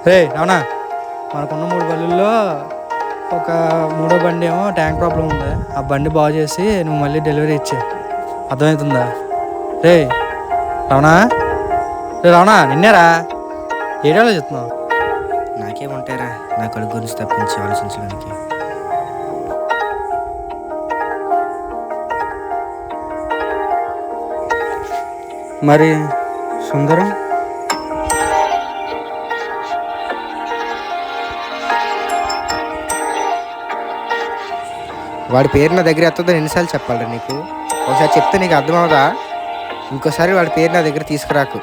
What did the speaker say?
రే అవునా, మనకున్న 3 బండ్లలో ఒక మూడో బండి ఏమో ట్యాంక్ ప్రాబ్లం ఉంది. ఆ బండి బాగు చేసి నువ్వు మళ్ళీ డెలివరీ ఇచ్చే. అర్థమవుతుందా? రే రావణా, రే రావణా, నిన్నేరా ఏడాలో చెప్తున్నావు. నాకేముంటారా నా కొడుకు గురించి తప్పించి ఆలోచించడానికి. మరి సుందరం వాడి పేరు నా దగ్గర ఎత్తదని ఎన్నిసార్లు చెప్పాలి నీకు? ఒకసారి చెప్తే నీకు అర్థమవుదా? ఇంకోసారి వాడి పేరు నా దగ్గర తీసుకురాకు.